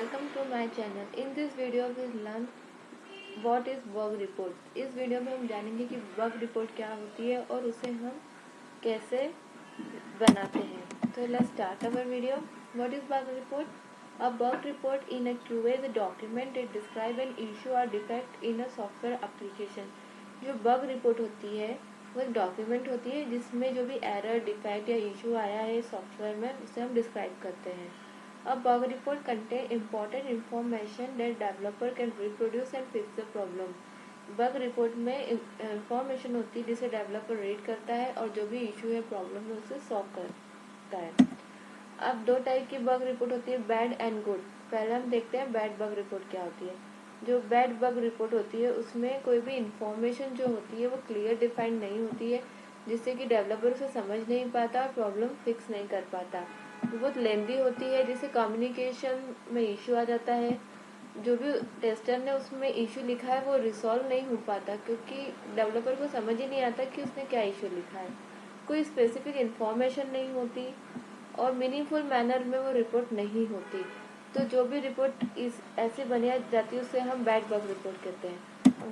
welcome to my channel. In this video we will learn what is bug report. इस video में हम जानेंगे कि बग रिपोर्ट क्या होती है और उसे हम कैसे बनाते हैं. So let's start our video. What is bug report? A bug report in a QA is a document that describe an issue or defect in a software application. जो बग रिपोर्ट होती है वो एक डॉक्यूमेंट होती है जिसमें जो भी एरर, डिफेक्ट या इशू आया है सॉफ्टवेयर में उसे हम डिस्क्राइब करते हैं. A bug report contains important information that developer can reproduce and fix the problem. Bug report में इंफॉर्मेशन होती है जिसे डेवलपर रीड करता है और जो भी इशू है, प्रॉब्लम है, उसे सॉल्व करता है. अब दो टाइप की बग रिपोर्ट होती है, बैड एंड गुड. पहले हम देखते हैं बैड बग रिपोर्ट क्या होती है. जो बैड बग रिपोर्ट होती है उसमें कोई भी इंफॉर्मेशन जो होती है वो क्लियर डिफाइंड नहीं होती है, जिससे कि डेवलपर उसे समझ नहीं पाता और प्रॉब्लम फिक्स नहीं कर पाता. बहुत लेंदी होती है जिससे कम्युनिकेशन में इशू आ जाता है. जो भी टेस्टर ने उसमें इशू लिखा है वो रिसॉल्व नहीं हो पाता क्योंकि डेवलपर को समझ ही नहीं आता कि उसने क्या इशू लिखा है. कोई स्पेसिफिक इंफॉर्मेशन नहीं होती और मीनिंगफुल मैनर में वो रिपोर्ट नहीं होती. तो जो भी रिपोर्ट इस ऐसे बनाई जाती है उसे हम बैड बग रिपोर्ट कहते हैं.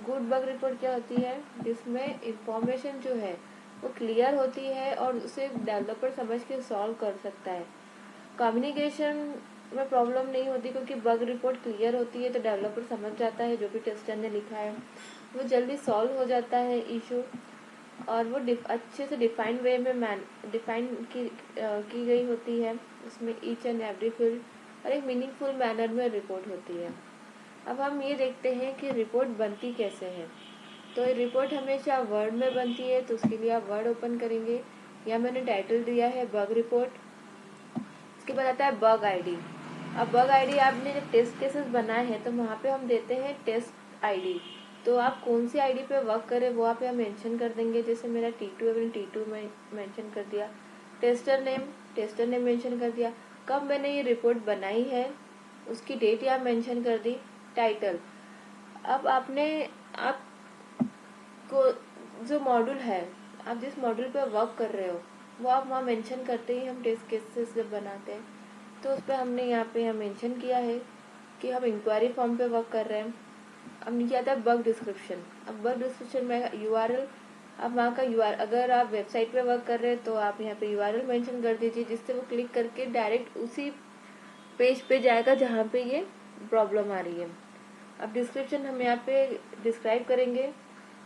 गुड बग रिपोर्ट क्या होती है, जिसमें इंफॉर्मेशन जो है वो क्लियर होती है और उसे डेवलपर समझ के सॉल्व कर सकता है. कम्युनिकेशन में प्रॉब्लम नहीं होती क्योंकि बग रिपोर्ट क्लियर होती है तो डेवलपर समझ जाता है जो भी टेस्टर ने लिखा है, वो जल्दी सॉल्व हो जाता है इशू. और वो अच्छे से डिफाइंड वे में डिफाइन की गई होती है. उसमें ईच एंड एवरी फील्ड और एक मीनिंगफुल मैनर में रिपोर्ट होती है. अब हम ये देखते हैं कि रिपोर्ट बनती कैसे है. तो रिपोर्ट हमेशा वर्ड में बनती है, तो उसके लिए आप वर्ड ओपन करेंगे. यहाँ मैंने टाइटल दिया है बग रिपोर्ट. इसके बाद आता है बग आईडी. अब बग आईडी आपने जब टेस्ट केसेस बनाए हैं तो वहाँ पे हम देते हैं टेस्ट आईडी. तो आप कौन सी आईडी पे वर्क करें वो आप यहाँ मेंशन कर देंगे. जैसे मेरा T2 है, मैंने T2 में मेंशन कर दिया. टेस्टर नेम मेंशन कर दिया. कब मैंने ये रिपोर्ट बनाई है उसकी डेट यहाँ मेंशन कर दी. टाइटल. अब आपको जो मॉड्यूल है, आप जिस मॉड्यूल पे वर्क कर रहे हो वो आप वहाँ मेंशन करते ही हम टेस्ट केसेस जब बनाते हैं तो उस पर हमने यहाँ मेंशन किया है कि हम इंक्वायरी फॉर्म पे वर्क कर रहे हैं. अब नीचे आता है बग डिस्क्रिप्शन. अब बग डिस्क्रिप्शन में URL, अब वहाँ का URL, अगर आप वेबसाइट पे वर्क कर रहे हैं तो आप यहाँ पे URL मेंशन कर दीजिए जिससे वो क्लिक करके डायरेक्ट उसी पेज पे जाएगा जहाँ पे ये प्रॉब्लम आ रही है. अब डिस्क्रिप्शन हम यहाँ पे डिस्क्राइब करेंगे.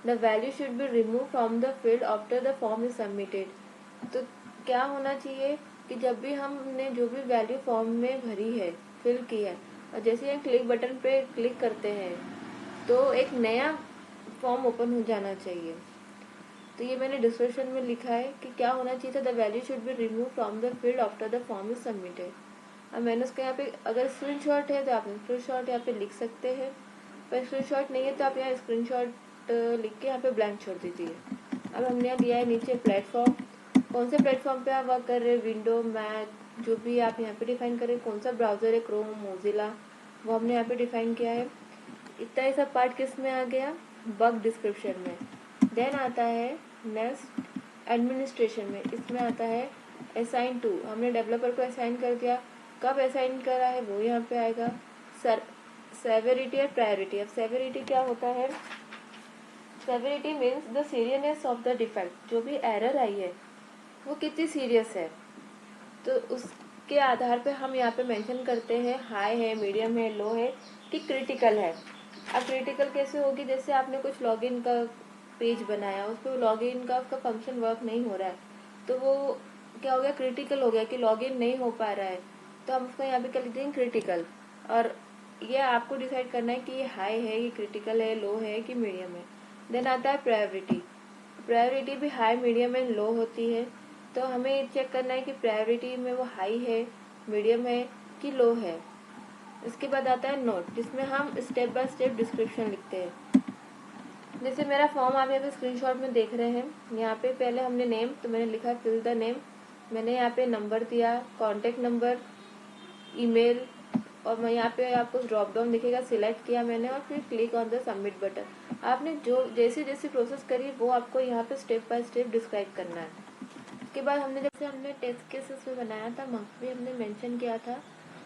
The value should be remove from the field after the form is submitted. तो क्या होना चाहिए कि जब भी हमने जो भी वैल्यू फॉर्म में भरी है, फिल की है, और जैसे हम क्लिक बटन पे क्लिक करते हैं तो एक नया फॉर्म ओपन हो जाना चाहिए. तो ये मैंने डिस्क्रिप्शन में लिखा है कि क्या होना चाहिए था. The value should be remove from the field after the form is submitted. अब मैंने उसका यहाँ पे अगर स्क्रीनशॉट है तो आप स्क्रीनशॉट यहाँ पे लिख सकते हैं, पर स्क्रीनशॉट नहीं है तो आप यहाँ स्क्रीनशॉट लिख के यहाँ पे ब्लैंक छोड़ दीजिए. अब हमने यहाँ दिया है नीचे प्लेटफॉर्म. कौन से प्लेटफॉर्म पे आप वर्क कर रहे हैं, विंडो, मैक, जो भी आप यहाँ पे डिफाइन करें. कौन सा ब्राउजर है, क्रोम, मोजिला, वो हमने यहाँ पे डिफाइन किया है. इतना ही सब पार्ट किस में आ गया, बग डिस्क्रिप्शन में. देन आता है नेक्स्ट एडमिनिस्ट्रेशन में. इसमें आता है असाइन टू. हमने डेवलपर को असाइन कर दिया. कब असाइन करा है वो यहाँ पे आएगा. सेवेरिटी और प्रायोरिटी. अब सेवेरिटी क्या होता है, severity means the seriousness of the defect. जो भी एरर आई है वो कितनी सीरियस है, तो उसके आधार पे हम यहाँ पे मेंशन करते हैं हाई है, मीडियम है, लो है, कि क्रिटिकल है. अब क्रिटिकल कैसे होगी, जैसे आपने कुछ लॉगिन का पेज बनाया, उस पर लॉगिन का उसका फंक्शन वर्क नहीं हो रहा है तो वो क्या हो गया, क्रिटिकल हो गया कि लॉगिन नहीं हो पा रहा है. तो हम उसको यहाँ पे कर देंगे क्रिटिकल. और ये आपको डिसाइड करना है कि ये हाई है, ये क्रिटिकल है, लो है कि मीडियम है. देन आता है प्रायोरिटी. प्रायोरिटी भी हाई, मीडियम एंड लो होती है. तो हमें चेक करना है कि प्रायोरिटी में वो हाई है, मीडियम है कि लो है. इसके बाद आता है नोट, जिसमें हम स्टेप बाय स्टेप डिस्क्रिप्शन लिखते हैं. जैसे मेरा फॉर्म आप यहाँ पे स्क्रीनशॉट में देख रहे हैं. यहाँ पे पहले हमने नेम, तो मैंने लिखा फिल द नेम. मैंने यहाँ पे नंबर दिया, कॉन्टेक्ट नंबर, ईमेल, और मैं यहाँ पे आपको ड्रॉप डाउन दिखेगा, सिलेक्ट किया मैंने और फिर click on the submit button. आपने जो जैसी जैसी प्रोसेस करी वो आपको यहाँ पे स्टेप बाय स्टेप डिस्क्राइब करना है. उसके बाद हमने टेस्ट केसेस में बनाया था, वहाँ पे हमने मेंशन किया था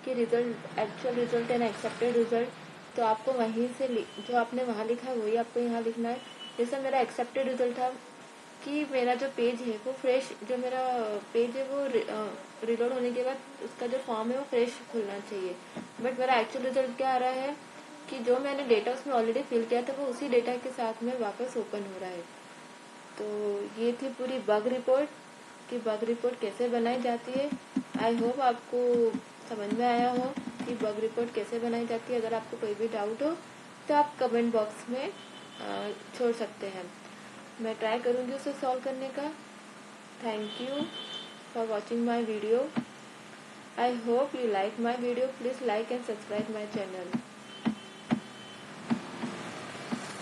कि result, actual result and accepted result, तो आपको वहीं से जो आपने वहाँ लिखा है वही आपको यहाँ लिखना है। जैसे मेरा एक्सेप्टेड रिजल्ट था कि मेरा जो पेज है वो फ्रेश, जो मेरा पेज है वो रिलोड होने के बाद उसका जो फॉर्म है वो फ्रेश खुलना चाहिए। बट मेरा एक्चुअल रिजल्ट क्या आ रहा है कि जो मैंने डेटा उसमें ऑलरेडी फिल किया था वो उसी डेटा के साथ में वापस ओपन हो रहा है। तो ये थी पूरी बग रिपोर्ट कि बग रिपोर्ट कैसे बनाई जाती है। आई होप आपको समझ में आया हो कि बग रिपोर्ट कैसे बनाई जाती है। अगर आपको कोई भी डाउट हो तो आप कमेंट बॉक्स में छोड़ सकते हैं, मैं ट्राई करूँगी उसे सॉल्व करने का। Thank you for watching my video. I hope you like my video. Please like and subscribe my channel.